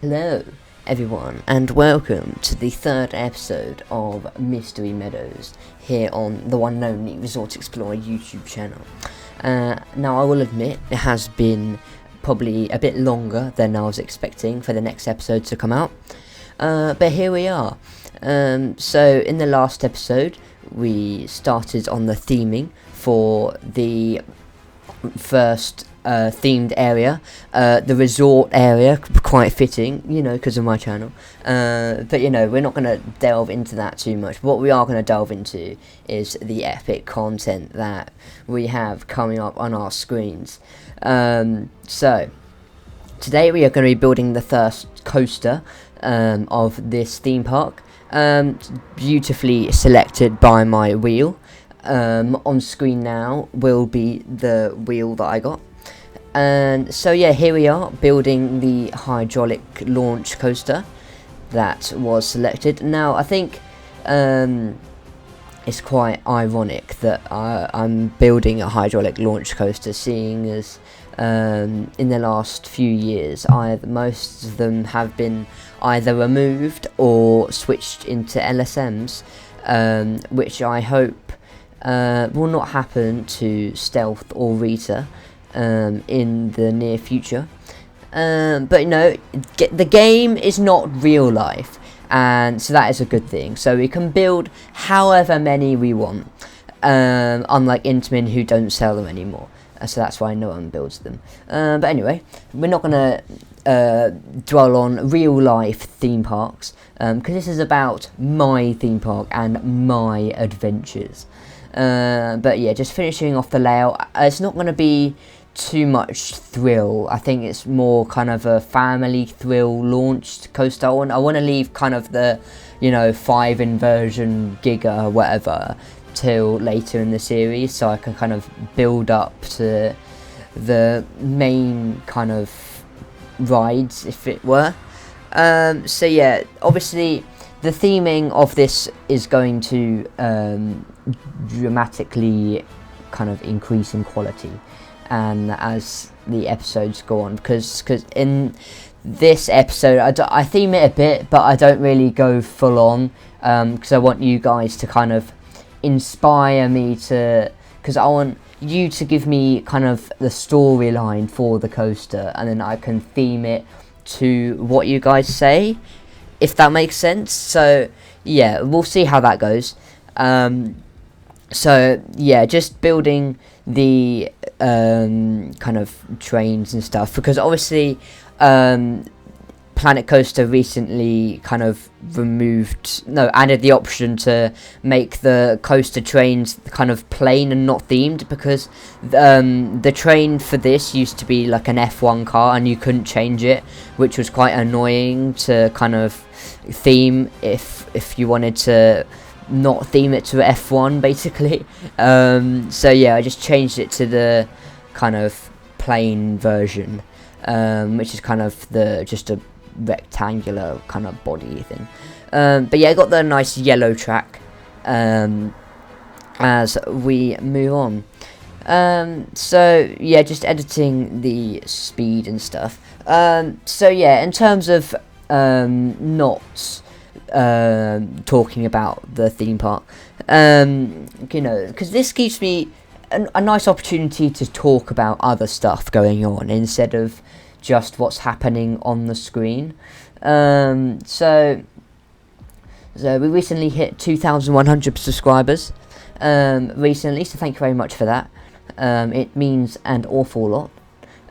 Hello, everyone, and welcome to the third episode of Mystery Meadows here on the one and only Resort Explorer YouTube channel. Now, I will admit it has been probably a bit longer than I was expecting for the next episode to come out, but here we are. So, in the last episode, we started on the theming for the first themed area, the resort area, quite fitting, because of my channel, but we're not going to delve into that too much. What we are going to delve into is the epic content that we have coming up on our screens. So today we are going to be building the first coaster of this theme park, beautifully selected by my wheel. On screen now will be the wheel that I got. And so yeah, here we are building the hydraulic launch coaster that was selected. Now I think it's quite ironic that I'm building a hydraulic launch coaster, seeing as in the last few years most of them have been either removed or switched into LSMs, which I hope will not happen to Stealth or Rita in the near future. But the game is not real life, and so that is a good thing. So we can build however many we want, unlike Intamin, who don't sell them anymore. So that's why no one builds them. But anyway, we're not going to dwell on real life theme parks, because this is about my theme park and my adventures. But yeah, just finishing off the layout. It's not going to be too much thrill. I think it's more kind of a family thrill launched coaster. I want to leave kind of the 5 inversion giga or whatever till later in the series, so I can kind of build up to the main kind of rides, if it were. So yeah, obviously the theming of this is going to dramatically kind of increase in quality, and as the episodes go on, because in this episode I theme it a bit, but I don't really go full on, because I want you guys to kind of inspire me because I want you to give me kind of the storyline for the coaster, and then I can theme it to what you guys say, if that makes sense. So yeah, we'll see how that goes. So yeah, just building the kind of trains and stuff, because obviously Planet Coaster recently kind of added the option to make the coaster trains kind of plain and not themed, because the train for this used to be like an F1 car and you couldn't change it, which was quite annoying to kind of theme if you wanted to not theme it to F1 basically. So yeah, I just changed it to the kind of plain version, which is kind of just a rectangular kind of body thing. But yeah, I got the nice yellow track as we move on. So yeah, just editing the speed and stuff. So yeah, in terms of not talking about the theme park, because this gives me a nice opportunity to talk about other stuff going on instead of just what's happening on the screen. So we recently hit 2,100 subscribers recently, so thank you very much for that. It means an awful lot.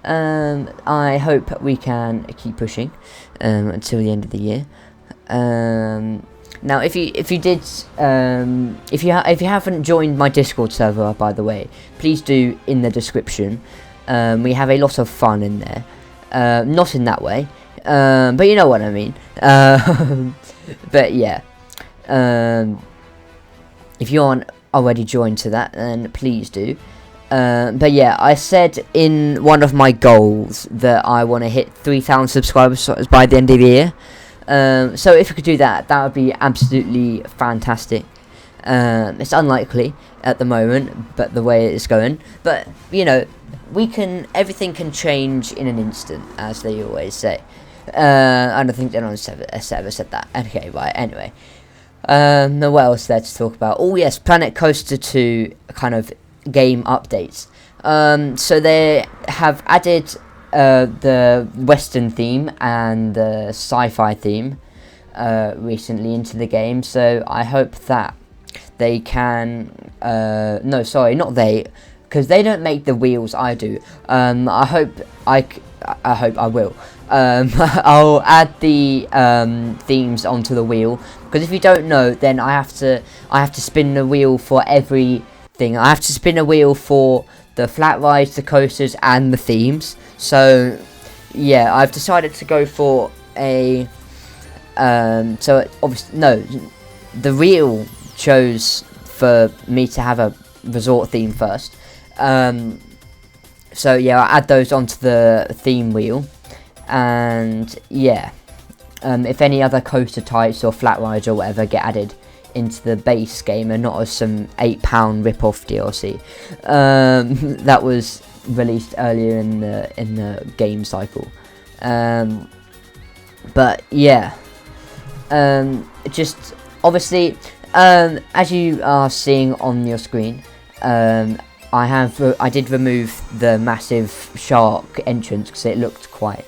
I hope we can keep pushing until the end of the year. Now, if you haven't joined my Discord server, by the way, please do in the description. We have a lot of fun in there. Not in that way, but you know what I mean. But yeah, if you aren't already joined to that, then please do. But yeah, I said in one of my goals that I want to hit 3,000 subscribers by the end of the year. So if we could do that, that would be absolutely fantastic. It's unlikely at the moment, but the way it's going. But everything can change in an instant, as they always say. I don't think anyone's ever said that. Okay, right, anyway. What else there to talk about? Oh yes, Planet Coaster 2 kind of game updates. So they have added the Western theme and the sci-fi theme recently into the game. So I hope that they can... no, sorry, not they, because they don't make the wheels, I do. I hope I will. I'll add the themes onto the wheel, because if you don't know, then I have to spin the wheel for everything. I have to spin a wheel for the flat rides, the coasters, and the themes. So yeah, I've decided to go for a so obviously no, the wheel chose for me to have a resort theme first. So yeah, I'll add those onto the theme wheel, and yeah, if any other coaster types or flat rides or whatever get added into the base game and not as some £8 rip-off DLC that was released earlier in the game cycle. But yeah, just obviously, as you are seeing on your screen, I did remove the massive shark entrance because it looked quite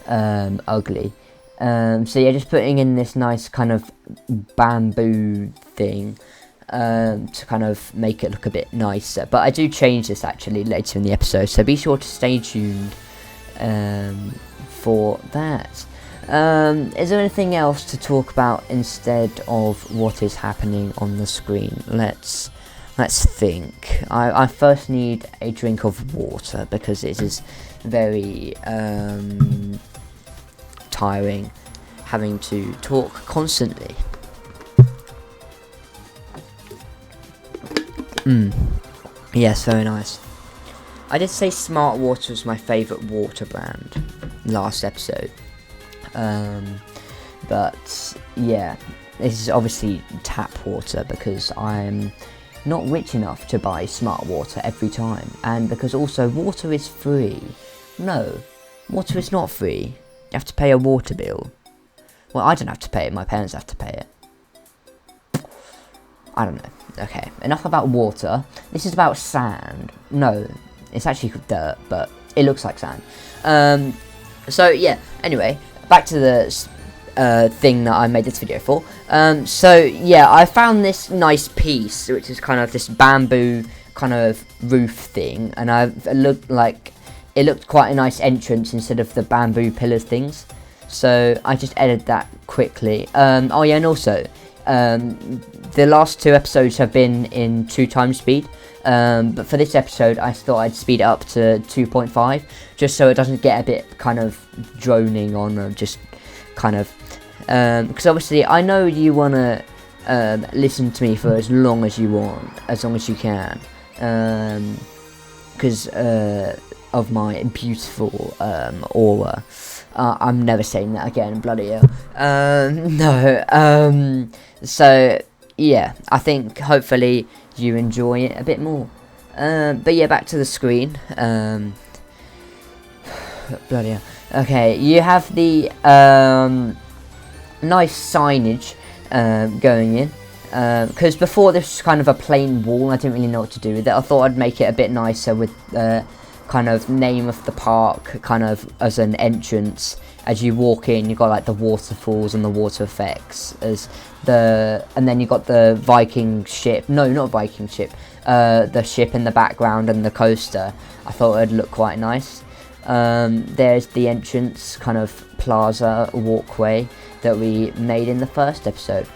ugly. So yeah, just putting in this nice kind of bamboo thing to kind of make it look a bit nicer. But I do change this actually later in the episode, so be sure to stay tuned for that. Is there anything else to talk about instead of what is happening on the screen? Let's think. I first need a drink of water because it is very tiring having to talk constantly. Yes, very nice. I did say Smart Water was my favourite water brand last episode. But yeah, this is obviously tap water because I'm not rich enough to buy Smart Water every time, and because also water is free. No, water is not free. You have to pay a water bill. Well, I don't have to pay it, my parents have to pay it. I don't know. Okay, enough about water. This is about sand. No, it's actually dirt, but it looks like sand. So yeah, anyway, back to the thing that I made this video for. So yeah, I found this nice piece, which is kind of this bamboo kind of roof thing, and it looked quite a nice entrance instead of the bamboo pillars things. So I just edited that quickly. Oh yeah, and also the last 2 episodes have been in 2x speed, but for this episode I thought I'd speed it up to 2.5 just so it doesn't get a bit kind of droning on, or just kind of because obviously I know you want to listen to me for as long as you want, as long as you can, because of my beautiful aura. I'm never saying that again, bloody hell. No, so yeah, I think hopefully you enjoy it a bit more. But yeah, back to the screen. Bloody hell. Okay, you have the nice signage going in. Because before this was kind of a plain wall, I didn't really know what to do with it. I thought I'd make it a bit nicer with kind of name of the park kind of as an entrance. As you walk in, you've got like the waterfalls and the water effects and then you got the Viking ship. No, not Viking ship. The ship in the background and the coaster. I thought it'd look quite nice. There's the entrance kind of plaza walkway that we made in the first episode.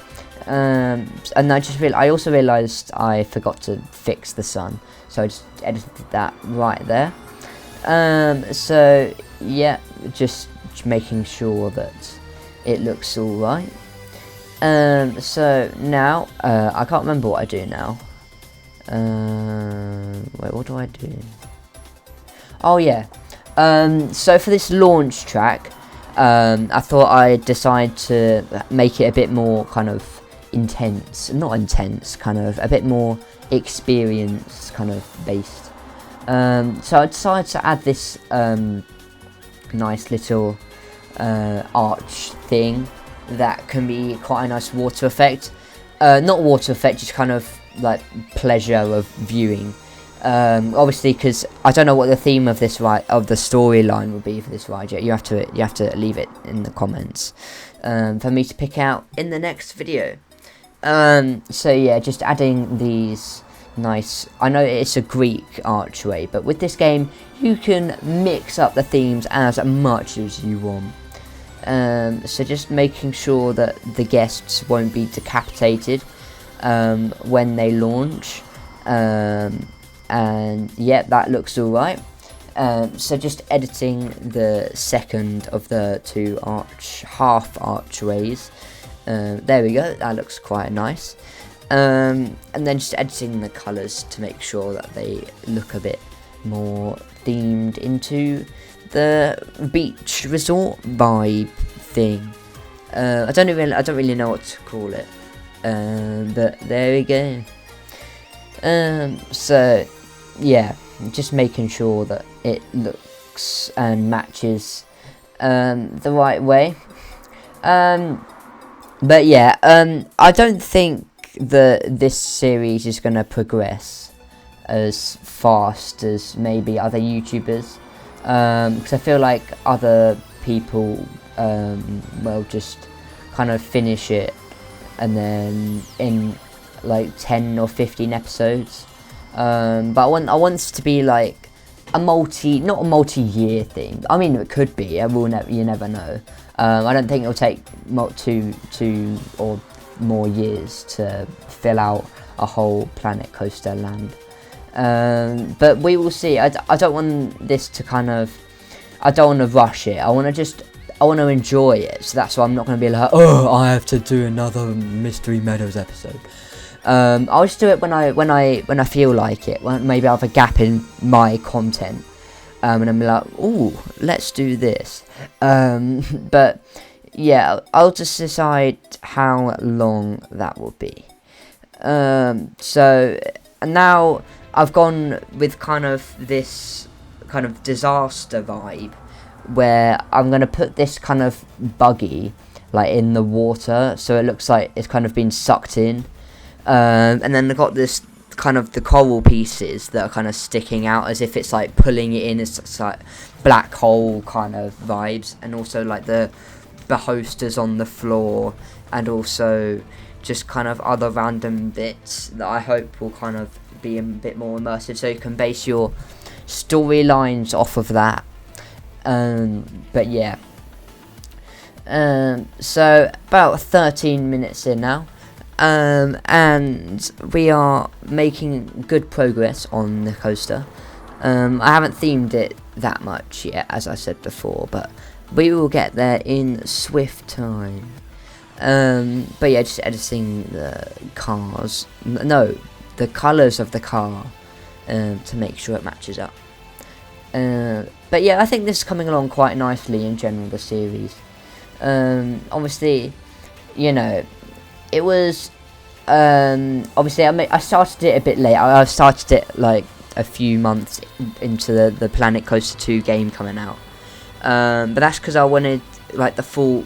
And I also realised I forgot to fix the sun, so I just edited that right there. So yeah, just making sure that it looks alright. So now I can't remember what I do now. Wait, what do I do? Oh yeah. So for this launch track, I thought I'd decide to make it a bit more kind of not intense, kind of a bit more experience kind of based. So I decided to add this nice little arch thing that can be quite a nice water effect. Not water effect, just kind of like pleasure of viewing. Obviously, because I don't know what the theme of this of the storyline will be for this ride yet. You have to leave it in the comments for me to pick out in the next video. So yeah, just adding these nice. I know it's a Greek archway, but with this game you can mix up the themes as much as you want. So just making sure that the guests won't be decapitated when they launch. And yeah, that looks alright. So just editing the second of the two half archways. There we go, that looks quite nice. And then just editing the colours to make sure that they look a bit more themed into the beach resort vibe thing. I don't really know what to call it. But there we go. So yeah, just making sure that it looks and matches the right way. But yeah, I don't think that this series is going to progress as fast as maybe other YouTubers, because I feel like other people will just kind of finish it and then in like 10 or 15 episodes. But I want this to be like a not a multi-year thing. I mean, it could be. You never know. I don't think it'll take two or more years to fill out a whole Planet Coaster land. But we will see. I don't want this to I don't want to rush it. I want to enjoy it. So that's why I'm not going to be like, oh, I have to do another Mystery Meadows episode. I'll just do it when I feel like it. Maybe I have a gap in my content, and I'm like, ooh, let's do this. But yeah, I'll just decide how long that will be. So now I've gone with this kind of disaster vibe, where I'm gonna put this kind of buggy like in the water, so it looks like it's kind of been sucked in. And then I've got this kind of the coral pieces that are kind of sticking out as if it's like pulling it in. It's like black hole kind of vibes, and also like the hosters on the floor, and also just kind of other random bits that I hope will kind of be a bit more immersive, so you can base your storylines off of that. But yeah, so about 13 minutes in now. And we are making good progress on the coaster. I haven't themed it that much yet, as I said before, but we will get there in swift time. But yeah, just editing the cars, the colours of the car, to make sure it matches up. But yeah, I think this is coming along quite nicely in general, the series. Obviously, you know, it was obviously I started it a bit late. I started it like a few months into the Planet Coaster 2 game coming out, but that's because I wanted like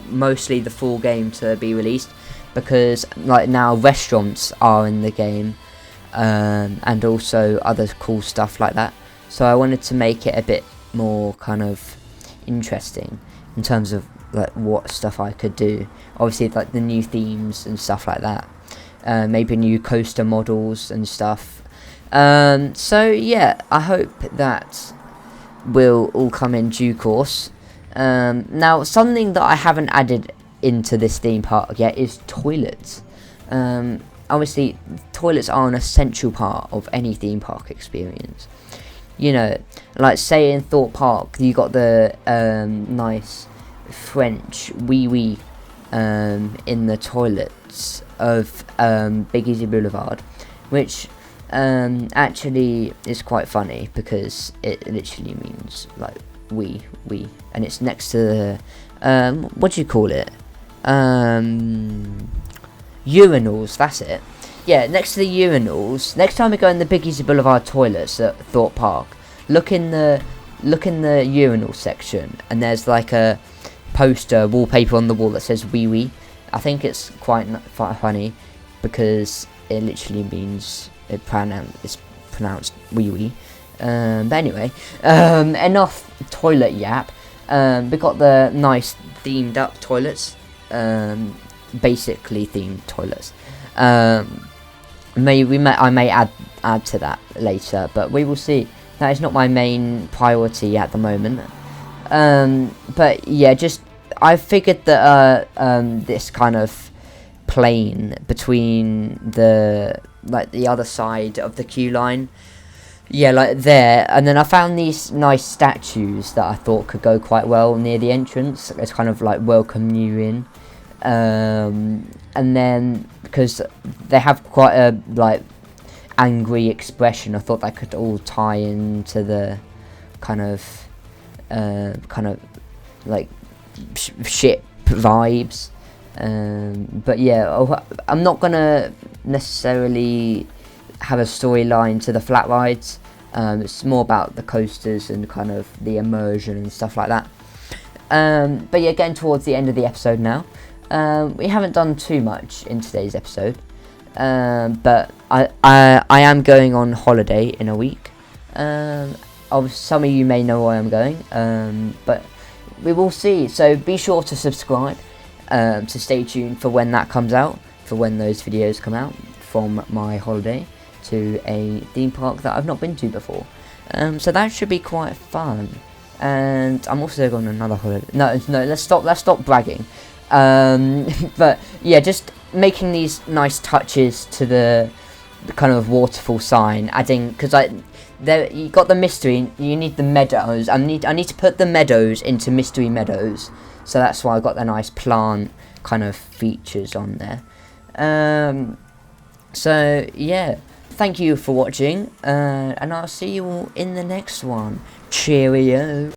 mostly the full game to be released, because like now restaurants are in the game, and also other cool stuff like that. So I wanted to make it a bit more kind of interesting in terms of like what stuff I could do. Obviously like the new themes and stuff like that, maybe new coaster models and stuff. So yeah, I hope that will all come in due course. Now something that I haven't added into this theme park yet is toilets. Obviously toilets are an essential part of any theme park experience. You know, like say in Thorpe Park you got the nice French wee in the toilets of Big Easy Boulevard, which actually is quite funny because it literally means like wee, and it's next to the what do you call it, urinals, that's it. Yeah, next to the urinals. Next time we go in the Big Easy Boulevard toilets at Thorpe Park, look in the urinal section, and there's like a poster wallpaper on the wall that says wee wee. I think it's quite funny because it literally means it's pronounced wee wee. But anyway, enough toilet yap. We got the nice themed up toilets, basically themed toilets. I may add to that later, but we will see. That is not my main priority at the moment. But yeah, I figured that this kind of plane between the other side of the queue line, yeah, like there, and then I found these nice statues that I thought could go quite well near the entrance. It's kind of like welcome you in, and then because they have quite a angry expression, I thought that could all tie into the kind of like ship vibes. But yeah, I'm not gonna necessarily have a storyline to the flat rides. It's more about the coasters and kind of the immersion and stuff like that. But yeah, getting towards the end of the episode now. We haven't done too much in today's episode, but I am going on holiday in a week. Some of you may know where I'm going, but we will see. So be sure to subscribe to stay tuned for when that comes out, for when those videos come out from my holiday to a theme park that I've not been to before. So that should be quite fun. And I'm also going on another holiday. No, let's stop bragging. But yeah, just making these nice touches to the kind of waterfall sign, adding, because you got the mystery, you need the meadows. I need to put the meadows into mystery meadows, so that's why I got the nice plant kind of features on there. So yeah, thank you for watching, and I'll see you all in the next one. Cheerio.